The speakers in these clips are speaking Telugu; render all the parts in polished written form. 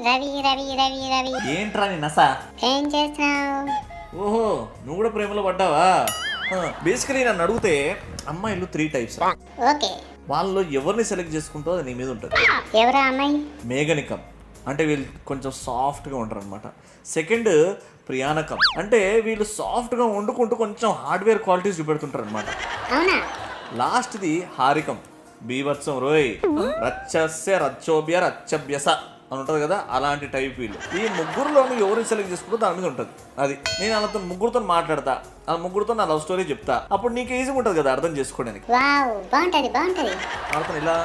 రవి రవి రవి రవి ఏంట్రా నీ నస? ఏం చేస్తున్నావు? ఓహో, నువ్వు కూడా ప్రేమలో పడ్డావా? బేసికలీ నన్ను అడిగితే అమ్మాయిలు 3 టైప్స్. ఓకే, వాళ్ళలో ఎవరిని సెలెక్ట్ చేసుకుంటావో అది నీ మీద ఉంటుంది. ఎవరా అమ్మాయి? మేఘనికం అంటే వీళ్ళు కొంచెం సాఫ్ట్గా ఉంటారు అనమాట. సెకండ్ ప్రియానకం అంటే వీళ్ళు సాఫ్ట్గా వండుకుంటూ కొంచెం హార్డ్వేర్ క్వాలిటీస్ చూపెడుతుంటారు అనమాట. అవునా? లాస్ట్ది హారికం, బీభత్సం రోయ్, రచ్చస్య రచ్చోభ్య రచ్చభ్యస అని ఉంటుంది కదా, అలాంటి టైప్ వీళ్ళు. ఈ ముగ్గురులోని ఎవరిని సెలెక్ట్ చేసుకుంటూ దాని మీద ఉంటుంది. అది నేను వాళ్ళతో ముగ్గురుతో మాట్లాడతా, ఆ ముగ్గురుతో నా లవ్ స్టోరీ చెప్తా, అప్పుడు నీకు ఈజీగా ఉంటుంది కదా అర్థం చేసుకోవడానికి. వావ్, బాగుంటది బాగుంటది. వాళ్ళతో ఇలా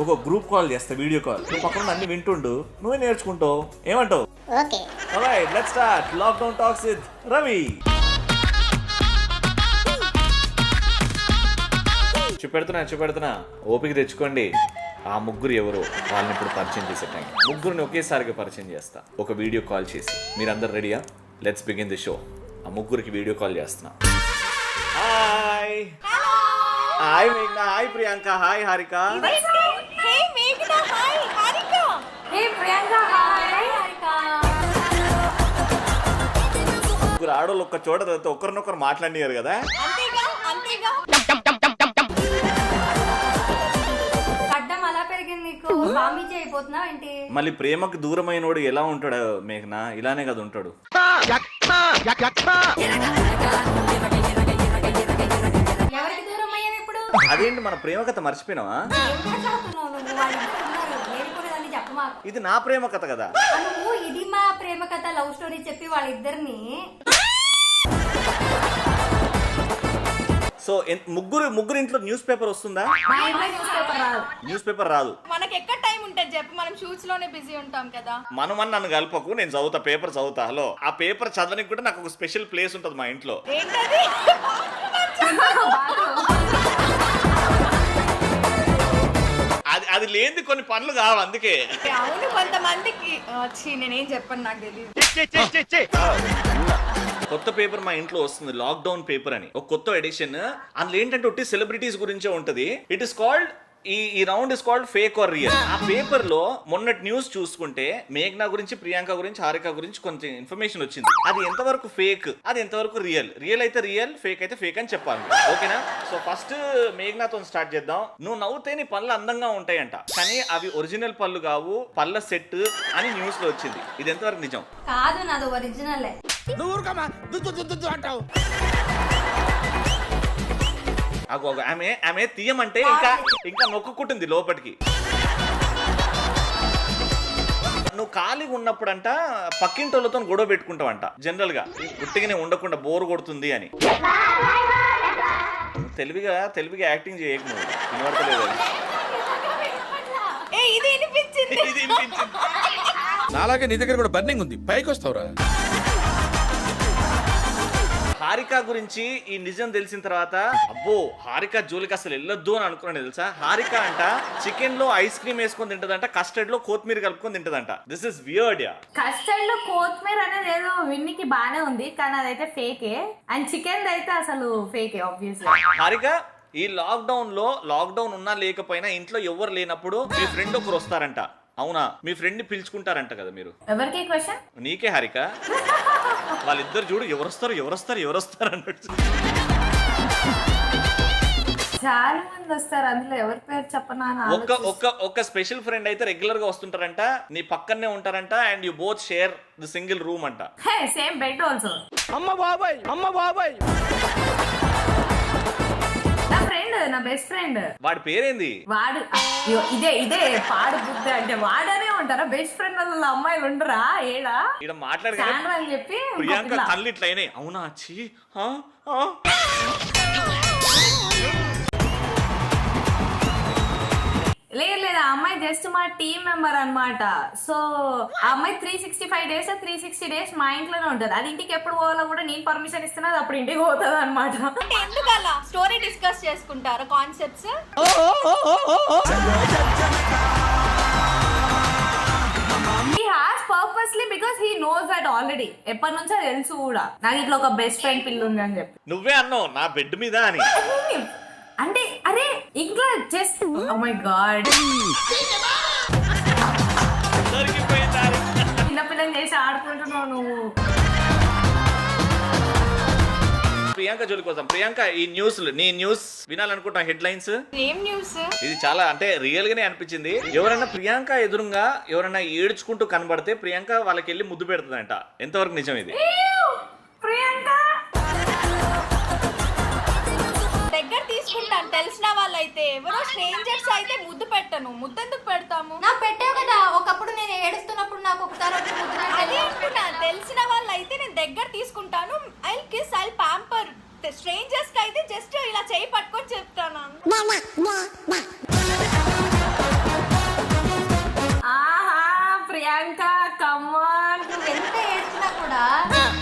ఒక గ్రూప్ కాల్ చేస్తా, వీడియో కాల్. నువ్వు పక్కన అన్ని వింటుండు, నువ్వే నేర్చుకుంటావు. ఏమంటావు? Okay, alright, let's start lockdown talks with Ravi. చూపెడుతున్నా, ఓపిక తెచ్చుకోండి. ఆ ముగ్గురు ఎవరో వాళ్ళని ఇప్పుడు పరిచయం చేసే టైం. ముగ్గురిని ఒకేసారిగా పరిచయం చేస్తా, ఒక వీడియో కాల్ చేసి. మీరందరు రెడీయా? Let's begin the show. ఆ ముగ్గురికి వీడియో కాల్ చేస్తున్నా. హాయ్ హాయ్ మేఘ్నా, హాయ్ ప్రియాంక, హాయ్ హారిక. ముగ్గురు ఆడోళ్ళు ఒక్క చోట ఒకరినొకరు మాట్లాడినారు కదా. మళ్ళీ ప్రేమకు దూరమైనోడు ఎలా ఉంటాడు మేఘనా? ఇలానే కదా ఉంటాడు. అదేంటి, మన ప్రేమ కథ మర్చిపోయినావా? ఇది నా ప్రేమ కథ కదా. ఇది మా ప్రేమ కథ, లవ్ స్టోరీ చెప్పి వాళ్ళిద్దరిని. సో ముగ్గురు ఇంట్లో న్యూస్ పేపర్ వస్తుందా? న్యూస్ పేపర్ రాదు. మనకి ఎక్కడ టైం ఉంటుంది చెప్పు, మనం షూట్స్ లోనే బిజీ ఉంటాం కదా. మనం నన్ను కలపకు, నేను చదువుతా, పేపర్ చదువుతా. హలో, ఆ పేపర్ చదవడానికి కూడా నాకు ఒక స్పెషల్ ప్లేస్ ఉంటుంది మా ఇంట్లో. ఏంటది? అది లేని కొన్ని పనులు కావు, అందుకే. అవును, కొంతమందికి వచ్చి నేనేం చెప్పను, నాకు తెలియదు. కొత్త పేపర్ మా ఇంట్లో వస్తుంది, లాక్డౌన్ పేపర్ అని, ఒక కొత్త ఎడిషన్. అందులో ఏంటంటే ఒట్టి సెలబ్రిటీస్ గురించే ఉంటది. ఇట్ ఇస్ కాల్డ్ ఈ round is called fake are real. ఆ పేపర్ లో మొన్నటి న్యూస్ చూసుకుంటే మేఘ్నా గురించి, ప్రియాంక గురించి, హారిక గురించి కొంచెం ఇన్ఫర్మేషన్ వచ్చింది. అది ఎంతవరకు ఫేక్, అది ఎంతవరకు రియల్. రియల్ అయితే రియల్, ఫేక్ అయితే ఫేక్ అని చెప్పాలి. ఓకేనా? సో ఫస్ట్ మేఘ్నాతో స్టార్ట్ చేద్దాం. నువ్వు నవ్వుతే నీ పళ్ళు అందంగా ఉంటాయంట, కానీ అవి ఒరిజినల్ పళ్ళు కావు, పళ్ళ సెట్ అని న్యూస్ లో వచ్చింది. ఇది ఎంతవరకు నిజం? కాదు, నాది ఒరిజినల్. ఆమె తీయమంటే ఇంకా నొక్కుంటుంది లోపలికి. నువ్వు ఖాళీగా ఉన్నప్పుడంట పక్కింటోళ్ళతో గొడవ పెట్టుకుంటావంట. జనరల్ గా గుట్టిగానే ఉండకుండా బోర్ కొడుతుంది అని. తెలివిగా యాక్టింగ్ చేయకు, నువ్వు వినపడలేదు. నాలాగే నీ దగ్గర కూడా బర్నింగ్ ఉంది, పైకి వస్తావురా. హారిక గురించి ఈ నిజం తెలిసిన తర్వాత అబ్బో హారిక జోలికి అసలు వెళ్ళొద్దు అని అనుకున్నాను తెలుసా. హారిక అంట చికెన్ లో ఐస్ క్రీమ్ వేసుకొని తింటదంట, కస్టర్డ్ లో కొత్తిమీర కలుపుకొని తింటదంట. This is weird yeah. Custard లో కొత్తిమీర అనేది ఏదో విన్నికి బానే ఉంది, కానీ అదైతే ఫేకే. అండ్ చికెన్ అయితే అసలు ఫేకే ఆబ్వియస్లీ. హారిక, ఈ లాక్డౌన్ ఉన్నా లేకపోయినా ఇంట్లో ఎవరు లేనప్పుడు మీ ఫ్రెండ్ ఒకరు వస్తారంట, అవునా? మీ ఫ్రెండ్ ని పిలుచుకుంటారంట కదా మీరు. ఎవరికి క్వశ్చన్? నీకే హారిక. వాళ్ళిద్దరు చూడు ఎవరొస్తారు అన్నట్టు. చాలా మంది వస్తారు, అందులో ఎవరి పేరు చెప్పనా? ఒక స్పెషల్ ఫ్రెండ్ అయితే రెగ్యులర్ గా వస్తుంటారంట, నీ పక్కనే ఉంటారంట, and you both share the single room అంట. Same bed also. అమ్మ బాబాయ్ నా బెస్ట్ ఫ్రెండ్. వాడి పేరేంది? వాడు ఇదే పాడు బుద్ధ అంటే వాడనే ఉంటారా? బెస్ట్ ఫ్రెండ్ వాళ్ళ అమ్మాయిలు ఉండరా? ఏడా ఇక్కడ మాట్లాడగా అని చెప్పి ప్రియాంక కళ్ళు ఇట్లా అయినాయి. అవునా? వచ్చి లేదు ఆ అమ్మాయి జస్ట్ మా టీమ్ మెంబర్ అన్నమాట. సో ఆ అమ్మాయి 365 days 360 days మా ఇంట్లోనే ఉంటది. అది ఇంటికి ఎప్పుడు పోవాలో కూడా నేను పర్మిషన్ ఇస్తున్నా, అప్పుడు ఇంటికి పోతుంది అనమాట. ఎందుకు అలా స్టోరీ డిస్కస్ చేసుకుంటారు concepts? He has purposely because he knows that already. ఎప్పటి నుంచో తెలుసు కూడా నాకు ఇట్లా ఒక బెస్ట్ ఫ్రెండ్ పిల్ల ఉంది అని చెప్పి. నువ్వే అన్నావు నా బెడ్ మీద అని. అంటే అరే ఇంట్లో జస్ట్ ఓ మై గాడ్. దొరికిపోయింది. చేసి ఆడుకుంటున్నావు నువ్వు. ప్రియాంక జోలి కోసం. ప్రియాంక, ఈ న్యూస్ నీ న్యూస్ వినాలనుకుంటాం, హెడ్ లైన్స్. ఏం న్యూస్? ఇది చాలా అంటే రియల్ గానే అనిపించింది. ఎవరైనా ప్రియాంక ఎదురుగా ఎవరైనా ఏడ్చుకుంటూ కనబడితే ప్రియాంక వాళ్ళకి వెళ్ళి ముద్దు పెడుతుందంట. ఎంతవరకు నిజం ఇది? ప్రియాంక దగ్గర తీసుకుంటాను తెలిసిన వాళ్ళైతే. ఎవరో స్ట్రేంజర్స్ అయితే ముద్దు పెట్టను. ముద్దు ఎందుకు పెడతాము? నాకు పెట్టావు కదా ఒకప్పుడు, నేను ఏడుస్తున్నప్పుడు నాకు ఒకసారి వచ్చి ముద్దు అదే పెట్టావు. అంటున్నా, తెలిసిన వాళ్ళు అయితే నేను దగ్గర తీసుకుంటాను. I kiss, I pamper. Strangers కి అయితే జస్ట్ ఇలా చేయి పట్టుకొని చెప్తాను. ఆహా ప్రియాంక కమాన్. నువ్వు ఎంత ఏడ్చినా కూడా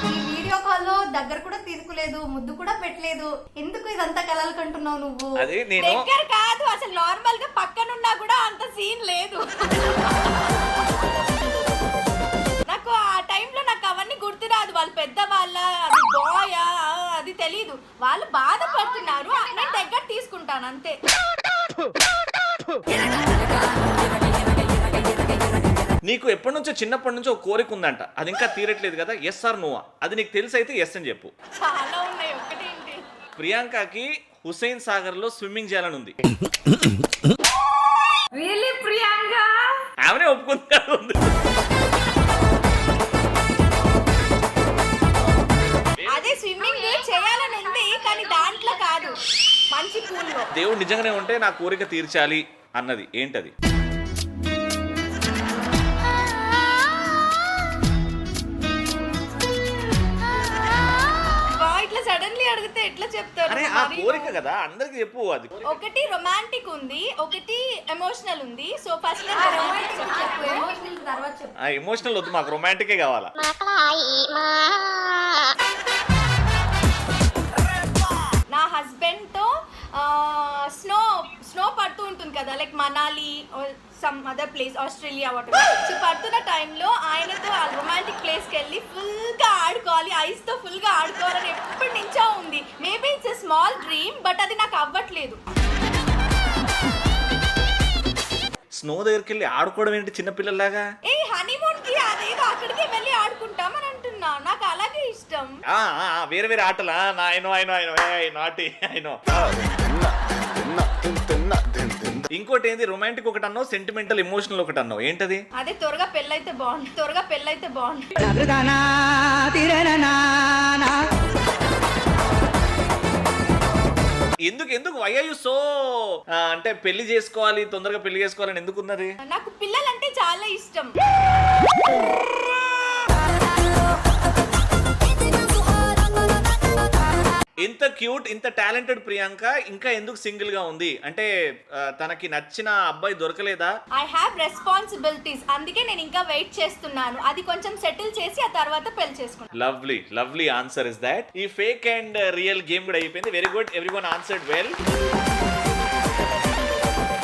ఈ వీడియో కాల్ లో దగ్గర కూడా తీసుకోలేదు, ముద్దు కూడా పెట్టలేదు. ఎందుకు ఇదంతా కలలు కంటున్నావు నువ్వు? అది నేను దగ్గర కాదు, అసలు నార్మల్ గా పక్కనున్నా కూడా అంత సీన్ లేదు. నాకు ఆ టైంలో నాకు అవన్నీ గుర్తురాదు. వాళ్ళు పెద్ద వాళ్ళ, అది బాయ్ అది తెలీదు. వాళ్ళు బాధపడుతున్నారు, నేను దగ్గర తీసుకుంటాను అంతే. నీకు ఎప్పటి నుంచో చిన్నప్పటి నుంచో ఒక కోరిక ఉందంట, అది ఇంకా తీరట్లేదు కదా. Yes or no? అది నీకు తెలిసి అయితే ఎస్ అని చెప్పు. చాలా ఉన్నాయి, ఒకటేంటి? ప్రియాంకకి హుస్సేన్ సాగర్ లో స్విమ్మింగ్ చేయాలని ఉంది. రియల్లీ ప్రియాంక? ఆమెనే ఒప్పుకుంది. అదే స్విమ్మింగ్ చేయాలని ఉంది, కానీ దాంట్లో కాదు, మంచి పూల్లో. దేవుడు నిజంగానే ఉంటే నా కోరిక తీర్చాలి అన్నది ఏంటది? ఇట్లా సడన్లీ అడిగితే ఎట్లా చెప్తారు? అరే ఆ కోరిక కదా, అందరికి చెప్పు. అది ఒకటి రొమాంటిక్ ఉంది, ఒకటి ఎమోషనల్ ఉంది. సో ఫస్ట్ ఎమోషనల్ తర్వాత చెప్పు. ఆ ఎమోషనల్ వద్దు, మాకు రొమాంటికే కావాలా. నా హస్బెండ్ తో స్నో స్నో పడుతూ ఉంటుంది కదా, like Manali some other place, Australia water. So పడుతున్న టైంలో ఆయనతో ఆ రొమాంటిక్ ప్లేస్కి వెళ్ళి ఫుల్గా ఆడుకోవాలి, ఐస్ తో ఫుల్గా ఆడుకోవాలని ఎప్పటి నుంచో ఉంది. Maybe it's a small dream, but అది నాకు అవ్వట్లేదు. స్నో దగ్గరికి వెళ్ళి ఆడుకోవడం ఏంటి చిన్నపిల్లలాగా? ఏ హనీమూన్ కి అదేదో అక్కడికి వెళ్ళి ఆడుకుంటాం అని అంటున్నా, నాకు అలాగే ఇష్టం. వేరే వేరే ఆటలా? నాటి అయినో. ఇంకోటి ఏంది, రొమాంటిక్ ఒకటి అన్నావు, సెంటిమెంటల్ ఎమోషనల్ ఒకటి అన్నావు, ఏంటది? అదే త్వరగా పెళ్ళైతే బాగుంది, త్వరగా పెళ్ళైతే బాగుంది. ఎందుకు వై ఆర్ యు సో అంటే పెళ్లి చేసుకోవాలి, తొందరగా పెళ్లి చేసుకోవాలని ఎందుకు ఉన్నది? నాకు పిల్లలంటే చాలా ఇష్టం. ఇంత క్యూట్, ఇంత టాలెంటెడ్ ప్రియాంక ఇంకా ఎందుకు సింగిల్ గా ఉంది? అంటే తనకి నచ్చిన అబ్బాయి దొరకలేదా? ఐ హావ్ రెస్పాన్సిబిలిటీస్, అందుకే నేను ఇంకా వెయిట్ చేస్తున్నాను. అది కొంచెం సెటిల్ చేసి ఆ తర్వాత పెళ్లి చేసుకుంటాను. Lovely lovely answer is that. ఈ ఫేక్ అండ్ రియల్ గేమ్ కూడా అయిపోయింది. Very good, everyone answered well.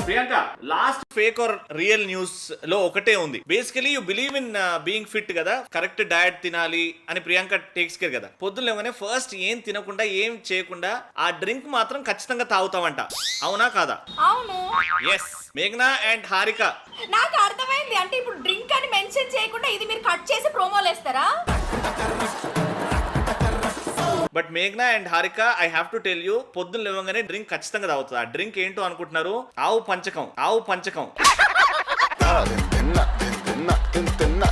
Priyanka, last fake are real news లో ఒకటే ఉంది. Basically you believe in being fit కదా, కరెక్ట్ డయట్ తినాలి అని ప్రియాంక టేక్స్ కేర్ కదా. పొద్దున్నేమనే ఫస్ట్ ఏం తినకుండా ఏం చేయకుండా ఆ డ్రింక్ మాత్రం ఖచ్చితంగా తాగుతావంట, అవునా కాదా? అవును. ఎస్. మేఘ్నా అండ్ హారిక, నాకు అర్థమైంది. అంటే ఇప్పుడు డ్రింక్ అని మెన్షన్ చేయకుండా ఇది మీరు కట్ చేసి ప్రోమోలు వేస్తారా? బట్ మేఘ్నా and Harika, I have to tell you, పొద్దున్న లేవగానే డ్రింక్ ఖచ్చితంగా తాగుతుంది. ఆ డ్రింక్ ఏంటో అనుకుంటున్నారు? ఆవు పంచకం.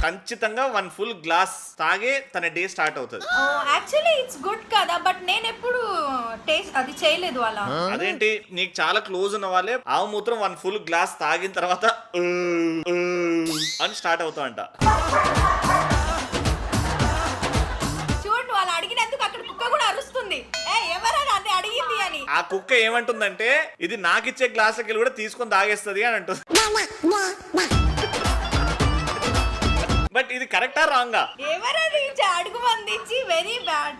ఖచ్చితంగా 1 full గ్లాస్ తాగే తన డే స్టార్ట్ అవుతుంది. యాక్చువల్లీ ఇట్స్ గుడ్ కదా, బట్ నేను ఎప్పుడు టేస్ట్ అది చేయలేదు అలా. అదేంటి, నీకు చాలా క్లోజ్ ఉన్న వాళ్ళే ఆవు మూత్రం 1 full గ్లాస్ తాగిన తర్వాత అని స్టార్ట్ అవుతా అంట. చూడు, వాళ్ళు అడిగినందుకు అక్కడ కుక్క కూడా అరుస్తుంది, ఎవరైనా అది అడిగింది అని. ఆ కుక్క ఏమంటుందంటే, ఇది నాకిచ్చే గ్లాస్ కూడా తీసుకొని తాగేస్తుంది అని అంటుంది. బట్ ఇది కరెక్టా రాంగా? ఎవరైనా అడుగు మందించి వెరీ బ్యాడ్.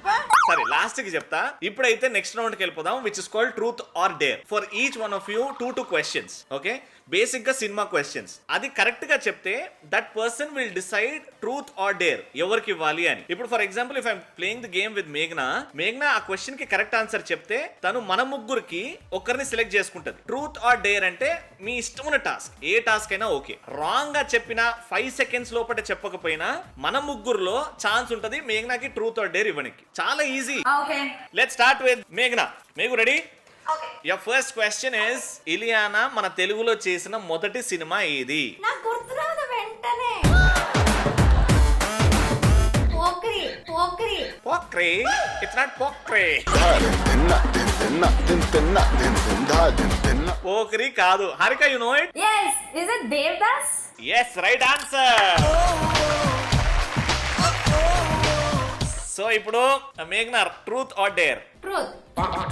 సరే, లాస్ట్ కి చెప్తా. ఇప్పుడైతే నెక్స్ట్ రౌండ్ కి వెళ్ళిపోదాం, which is called truth or dare. For each one of you 2 questions. Okay, basic గా సినిమా క్వశ్చన్స్. అది కరెక్ట్ గా చెప్తే that person will decide truth or dare ఎవరికి ఇవ్వాలి అని. ఇప్పుడు for example, if I'm playing the game with మేఘ్నా ఆ క్వశ్చన్ కి కరెక్ట్ ఆన్సర్ చెప్తే తను మన ముగ్గురికి ఒకరిని సెలెక్ట్ చేసుకుంటది. ట్రూత్ ఆర్ డేర్ అంటే మీ ఇష్టమైన టాస్క్, ఏ టాస్క్ అయినా ఓకే. రాంగ్ గా చెప్పిన 5 seconds లోపల చెప్పకపోయినా మన ముగ్గురులో ఛాన్స్ ఉంటది మేఘ్నాకి ట్రూత్ ఆర్ డేర్ ఇవ్వడానికి. చాలా easy. Okay, let's start with మేఘ్నా. Meghu ready? Your first question is, Ileana మన తెలుగులో చేసిన మొదటి సినిమా ఏది? నాకు గుర్తురాదు వెంటనే. పోక్రి పోక్రి పోక్రే. It's not Pokiri. పోక్రి కాదు. Harika, you know it? yes, is it Devdas? yes, right answer. So ఇప్పుడు మేఘ్నా, truth or dare? Truth.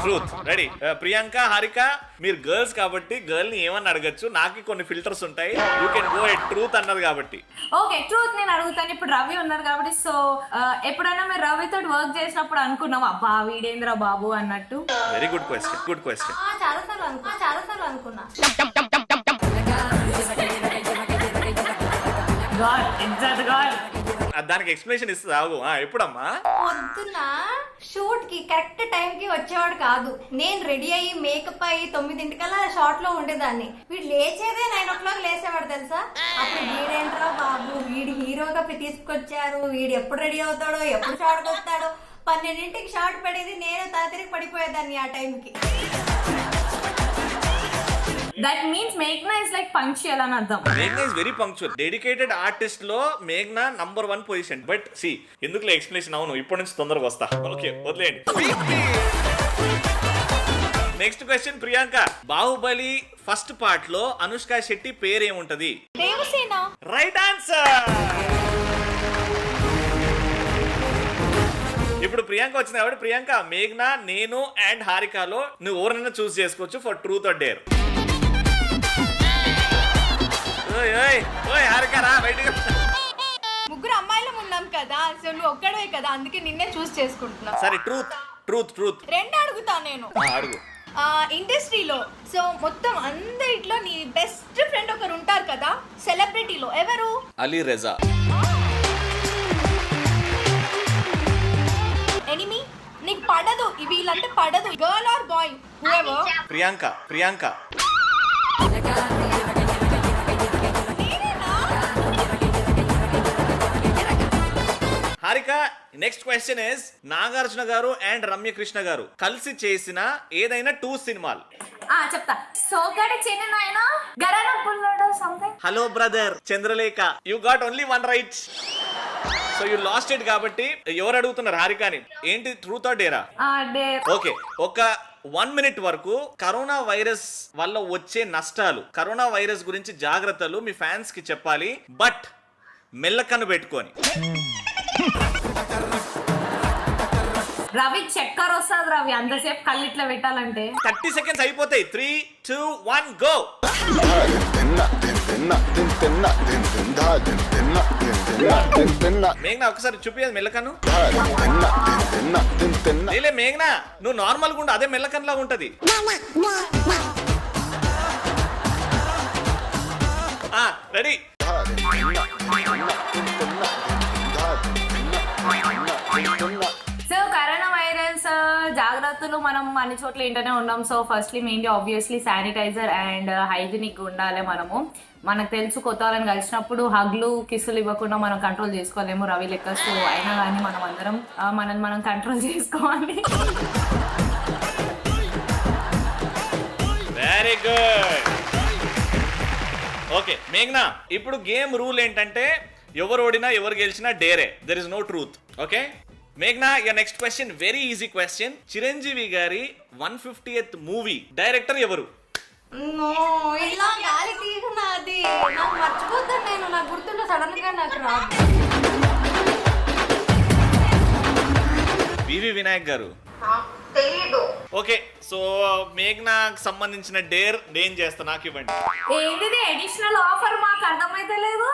Truth. Ready? Priyanka, Harika, మీరు గర్ల్స్ కాబట్టి గర్ల్ ని ఏమని అడగచ్చు, నాకు కొన్ని ఫిల్టర్స్ ఉంటాయి. You can go at truth అన్నది కాబట్టి. ఓకే, ట్రూత్ నేను అడుగుతాను. ఇప్పుడు రవి ఉన్నారు కాబట్టి. సో ఎప్పుడైనా మీరు రవితో వర్క్ చేసినప్పుడు అనుకున్నాం అబ్బా వీడేంద్ర బాబు అన్నట్టు? Very good question, good question. చాలా సార్లు అనుకున్నా. God, exact God. దానికి ఎక్స్ప్లెనేషన్ ఇస్తావు. ఎప్పుడమ్మా? పొద్దున షూట్ కి కరెక్ట్ టైం కి వచ్చేవాడు కాదు. నేను రెడీ అయ్యి మేకప్ అయ్యి 9 షార్ట్ లో ఉండేదాన్ని. వీడు లేచేదే 9 o'clock లేచేవాడు తెలుసా. అప్పుడు వీడేంట్రా బాబు, వీడి హీరోగా తీసుకొచ్చారు, వీడు ఎప్పుడు రెడీ అవుతాడో, ఎప్పుడు షార్ట్ వస్తాడో. 12ంటికి షార్ట్ పడేది, నేను తాతిరికి పడిపోయేదాన్ని ఆ టైంకి. దట్ మీన్స్ మేఘ్నా ఇస్ లైక్ పంక్చువల్ అని అర్థం. మేఘ్నా is very punctual. Dedicated artist లో మేఘ్నా నంబర్ 1 పొజిషన్. బట్ సి, ఎందుకులే ఎక్స్ప్లెనేషన్, అవును ఇప్పటి నుంచి తొందరగా వస్తా. ఓకే, వదిలేండి. Next question Priyanka. Baahubali first part లో అనుష్క శెట్టి పేరేముంటది? దేవసేన. Right answer. ఇప్పుడు ప్రియాంక వచ్చింది కాబట్టి ప్రియాంక, మేఘ్నా, నేను అండ్ హారికలో నువ్వు ఎవరైనా చూస్ చేసుకోవచ్చు ఫర్ ట్రూత్ ఆర్ డేర్. ముగ్గురు అమ్మాయిలం ఉన్నాం కదా, సో నువ్వు ఒక్కడే కదా, అందుకే నిన్నే చూస్ చేసుకుంటున్నా. సరే, ట్రూత్ ట్రూత్ ట్రూత్. రెండు అడుగుతా నేను. అడుగు. ఇండస్ట్రీలో సో మొత్తం అందరిట్లో నీ బెస్ట్ ఫ్రెండ్ ఒకరు ఉంటారు కదా, సెలబ్రిటీలో ఎవరు? అలీ రెజా. ఎనిమి? నీకు పడదు, వీళ్ళంటే పడదు. Girl or boy? Priyanka. Priyanka. Harika, next question is, Nagarjuna garu and Ramyakrishna గారు కలిసి చేసిన ఏదైనా 2 సినిమాలు? చెప్తా. Soggade Chinni Nayana, Gharana Bullodu something. Hello brother, Chandralekha. You got only 1 right. So you lost it కాబట్టి ఎవరు అడుగుతున్నారు హారికని? ఏంటి, ట్రూత్ ఆర్ డేరా? డేర్. ఓకే, ఒక 1 minute వరకు కరోనా వైరస్ వల్ల వచ్చే నష్టాలు, కరోనా వైరస్ గురించి జాగ్రత్తలు మీ ఫ్యాన్స్ కి చెప్పాలి, బట్ మెల్లకన్ను పెట్టుకొని. రవి చక్కర్ వస్తుంది. రవి అంతసేపు కళ్ళు ఇట్లా పెట్టాలంటే 30 seconds అయిపోతాయి. 3, 2, 1 గో. మేఘ్నా, ఒకసారి చూపించదు మెల్లకన్ను. లేలే మేఘ్నా, నువ్వు నార్మల్ గా ఉండు, అదే మెల్లకన్నులా ఉంటది. రెడీ? సో కరోనా వైరస్ జాగ్రత్తలు మనం అన్ని చోట్ల ఏంటనే ఉన్నాం. So firstly mainly obviously sanitiser and hygienic ఉండాలి. మనకు తెలుసు కొత్త వాళ్ళని కలిసినప్పుడు హగ్లు కిస్సులు ఇవ్వకుండా మనం కంట్రోల్ చేసుకోలేము రవి లెక్క. సో అయినా కానీ మనం అందరం మనం కంట్రోల్ చేసుకోవాలి. Very good. ఓకే మేఘ్నా, ఇప్పుడు గేమ్ రూల్ ఏంటంటే ఎవరు ఓడినా ఎవరు గెలిచినా డేరే, there is no truth. Okay మేఘ్నా, your next question, very easy question. Chiranjeevi గారి 150th మూవీ డైరెక్టర్ ఎవరు? ఇలా గాలి తీసినది నాకు మర్చిపోతాను నేను, నాకు గుర్తుండే సడన్ గా నాకు రాదు. వివి వినాయక్ గారు. తెలీదు. ఓకే, సో మేఘ్నాకు సంబంధించిన డేర్ నేను చేస్తా, నాకు ఇవ్వండి. ఏంటిది అడిషనల్ ఆఫర్? మాకు అర్థమైతే లేదు.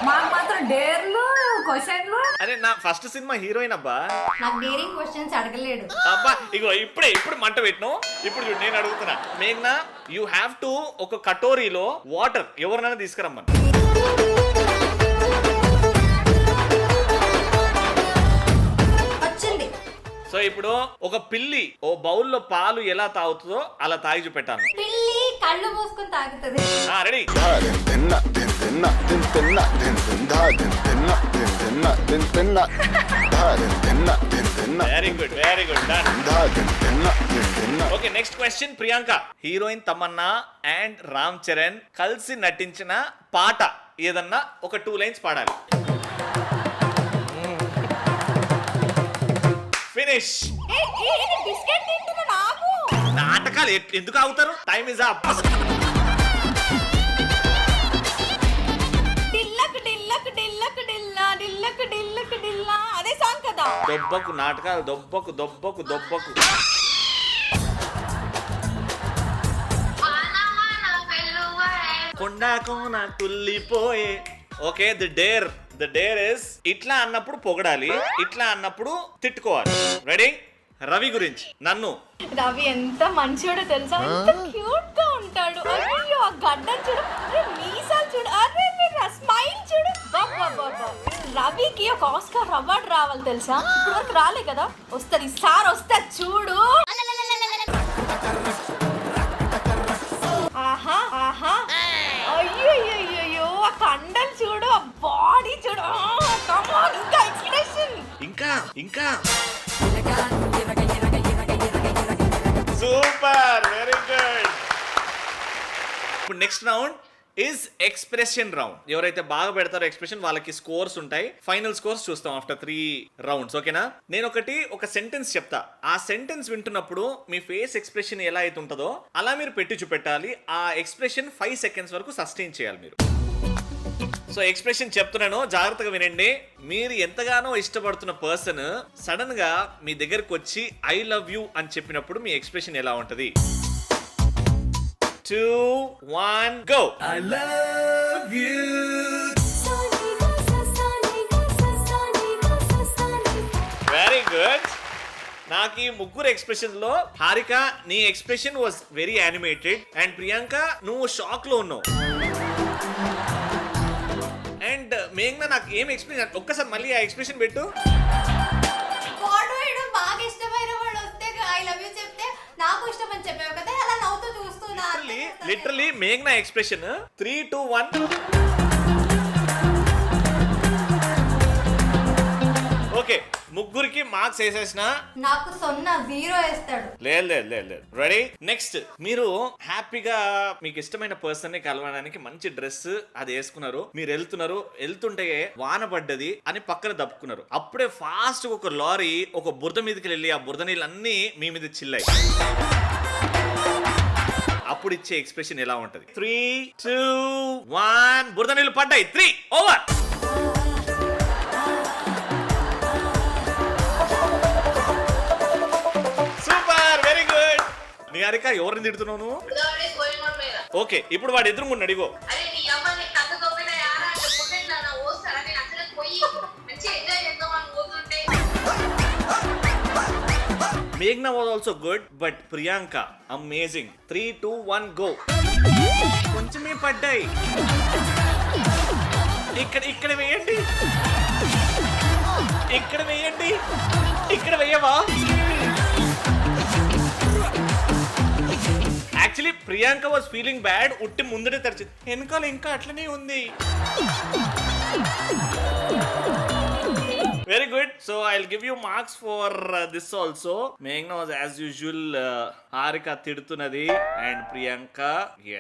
మాకు మాత్రం డేర్లు క్వశ్చన్లు. అరే నా ఫస్ట్ సినిమా హీరోయిన్ అబ్బా. నాకు డేరింగ్ క్వశ్చన్స్ అడగలేడు అబ్బా. ఇగో ఇప్పుడు మంట పెట్టను. ఇప్పుడు చూడు నేను అడుగుతున్నా. మేఘ్నా, యూ హ్యావ్ టు ఒక కటోరీలో వాటర్ ఎవరినైనా తీసుకురమ్మని. వచ్చింది. సో ఇప్పుడు ఒక పిల్లి ఓ బౌల్లో పాలు ఎలా తాగుతుందో అలా తాగి చూపెట్టాను. పిల్లి కళ్ళు మూసుకొని తాగుతుంది. Ready? Very good okay next question Priyanka heroine Tamannaah and Ram Charan కలిసి నటించిన పాట ఏదన్నా ఒక 2 లైన్స్ పాడాలి ఫినిష్ బిస్కెట్ తింటున్నా నాకు నాటకాలు ఎందుకు అవుతారు టైం ఇస్ అప్ అదే సాంగ్ కదా దొబ్బకు నాటకాలు దొబ్బకు కొండా కోన తుల్లిపోయే ఓకే ద డేర్ ఇస్ ఇట్లా అన్నప్పుడు పొగడాలి ఇట్లా అన్నప్పుడు తిట్టుకోవాలి రెడీ రవి గురించి నన్ను రవి ఎంత మంచివాడో తెలుసా ఎంత క్యూట్ గా ఉంటాడు అయ్యో ఆ గడ్డం చూడు మీసాలు చూడు అరే స్మైల్ చూడు రవికి ఒక ఆస్కార్ అవార్డు రావాలి తెలుసా ఇప్పుడు వరకు రాలే కదా వస్తుంది ఈసారి వస్తా చూడు ఆహా ఆహా అయ్యో ఆ కండలు చూడు ఆ బాడీ చూడు ఇంకా ఎక్స్ప్రెషన్ ఇంకా సూపర్ వెరీ గుడ్ ఇప్పుడు next round is expression round ఎవరైతే బాగా పెడతారో ఎక్స్ప్రెషన్ వాళ్ళకి స్కోర్స్ ఉంటాయి ఫైనల్ స్కోర్స్ చూస్తాం ఆఫ్టర్ 3 రౌండ్స్ ఓకేనా నేను ఒక సెంటెన్స్ చెప్తా ఆ సెంటెన్స్ వింటున్నప్పుడు మీ ఫేస్ ఎక్స్ప్రెషన్ ఎలా అయితే ఉంటుందో అలా మీరు పెట్టి చూపెట్టాలి ఆ ఎక్స్ప్రెషన్ 5 సెకండ్స్ వరకు సస్టైన్ చేయాలి మీరు సో ఎక్స్ప్రెషన్ చెప్తున్నాను జాగ్రత్తగా వినండి మీరు ఎంతగానో ఇష్టపడుతున్న పర్సన్ సడన్ గా మీ దగ్గరకు వచ్చి ఐ లవ్ యూ అని చెప్పినప్పుడు మీ ఎక్స్ప్రెషన్ ఎలా ఉంటది 2 1 go I love you very good నాకు ఈ ముగ్గురు ఎక్స్ప్రెషన్ లో హారిక నీ expression was very animated and Priyanka నువ్వు షాక్ లో ఉన్నావు అండ్ మేఘ్నా నాకు ఏం ఎక్స్ప్రెషన్ ఒక్కసారి మళ్ళీ ఆ ఎక్స్ప్రెషన్ పెట్టు బాగా ఇష్టమైన వాడు వస్తే ఐ లవ్ యూ చెప్తే నాకు ఇష్టం అని చెప్పావు కదా అలా నవ్వుతూ చూస్తున్నా లిటరలీ మేఘ్నా ఎక్స్ప్రెషన్ 3 2 1 ఓకే ముగ్గురికి మార్క్స్ వేసేసిన నాకు 0 వేస్తాడు లేదు రెడీ నెక్స్ట్ మీరు హ్యాపీగా మీకు ఇష్టమైన పర్సన్ ని కలవడానికి మంచి డ్రెస్ అది వేసుకున్నారు మీరు వెళ్తుంటే వాన పడ్డది అని పక్కన దప్పుకున్నారు అప్పుడే ఫాస్ట్ ఒక లారీ ఒక బురద మీదకి వెళ్ళి ఆ బురద నీళ్ళన్నీ మీ మీద చిల్లాయి అప్పుడు ఇచ్చే ఎక్స్ప్రెషన్ ఎలా ఉంటది 3 2 1 బురద నీళ్ళు పడ్డాయి 3 ఓవర్ నిహారిక ఎవరిని తిడుతున్నావు ఓకే ఇప్పుడు వాడు ఎదురుగుండి అడిగో మేఘ్నా was also good but Priyanka amazing 3 2 1 go కొంచెమే పడ్డాయి ఇక్కడ వేయండి ఇక్కడ వేయవా actually Priyanka was feeling bad ఉట్టి ముందరే తెరిచింది వెనకాల ఇంకా అట్లనే ఉంది very good so I will give you marks for this also మేఘ్నా వాజ్ యాజ్ యూజువల్ హారిక తిడుతున్నది అండ్ ప్రియాంక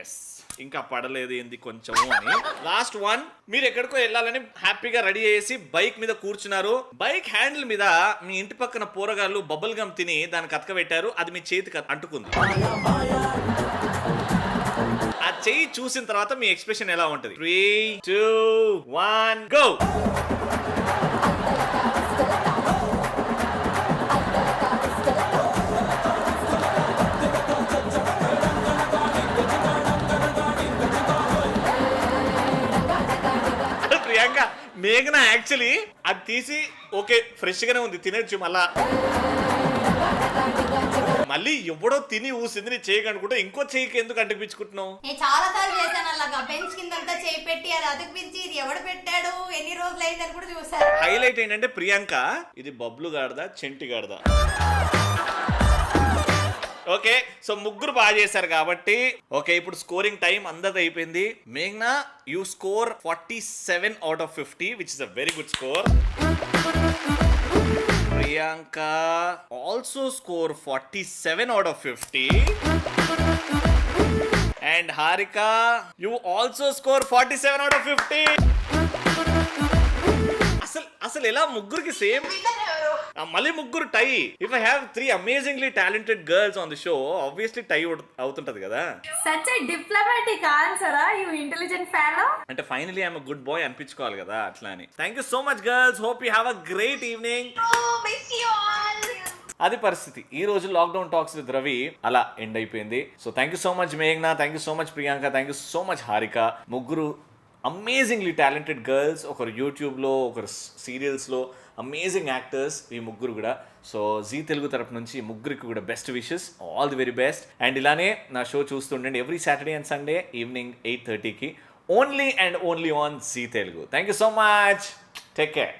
ఎస్ ఇంకా పడలేదు ఏంది కొంచెము అని లాస్ట్ వన్ మీరు ఎక్కడికో వెళ్ళాలని హ్యాపీగా రెడీ చేసి బైక్ మీద కూర్చున్నారు బైక్ హ్యాండిల్ మీద మీ ఇంటి పక్కన పోరగాళ్ళు బబుల్ గమ్ తిని దానికి అతకబెట్టారు అది మీ చేతికి అంటుకుంది ఆ చెయ్యి చూసిన తర్వాత మీ ఎక్స్ప్రెషన్ ఎలా ఉంటది 3 2 1 గో ప్రియాంక మేఘనా యాక్చువల్లీ అది తీసి ఓకే ఫ్రెష్ గానే ఉంది తినొచ్చు మళ్ళీ ఎవడో తిని ఊసింది నీ చేయి కనుకుంటే ఇంకో చేయికి ఎందుకు అంటిపించుకుంటున్నావు నేను చాలా సార్లు చేశాను అలాగా బెంచ్ కిందంతా చేయి పెట్టి అది అతికిపించి ఇది ఎవడు పెట్టాడు ఎన్ని రోజులు అయిందని కూడా చూసారు హైలైట్ ఏంటంటే ప్రియాంక ఇది బబ్లు గాడదా చెంటి గాడదా ఓకే, సో ముగ్గురు బాగా చేశారు కాబట్టి ఓకే, ఇప్పుడు స్కోరింగ్ టైం అందరిది అయిపోయింది. మేఘ్నా, you score 47 out of 50, which is a very good score. Priyanka also score 47 out of 50. And Harika, you also score 47 out of 50. అసలు ఎలా ముగ్గురికి సేమ్, మళ్ళీ ముగ్గురు tie. If I have 3 amazingly talented girls on the show, obviously tie అవుతుంటది కదా. సచ్ ఎ డిప్లొమాటిక్ ఆన్సరా యు ఇంటెలిజెంట్ ఫెలో. అంటే ఫైనలీ ఐఎమ్ గుడ్ బాయ్ అనిపించుకోవాలి కదా, అట్లా అని. Thank you so much girls, hope you have a great evening. అది పరిస్థితి. ఈ రోజు లాక్డౌన్ టాక్స్ విత్ రవి అలా ఎండ్ అయిపోయింది. So thank you so much మేఘ్నా, thank you so much Priyanka, thank you so much Harika. ముగ్గురు అమేజింగ్లీ టాలెంటెడ్ గర్ల్స్, ఒకరు యూట్యూబ్లో, ఒకరు సీరియల్స్లో అమేజింగ్ యాక్టర్స్ ఈ ముగ్గురు కూడా. సో జీ తెలుగు తరపు నుంచి ముగ్గురికి కూడా best wishes, all the very best. And ఇలానే నా షో చూస్తుండండి every Saturday and Sunday evening 8:30కి, only and only on Zee Telugu. Thank you so much, take care.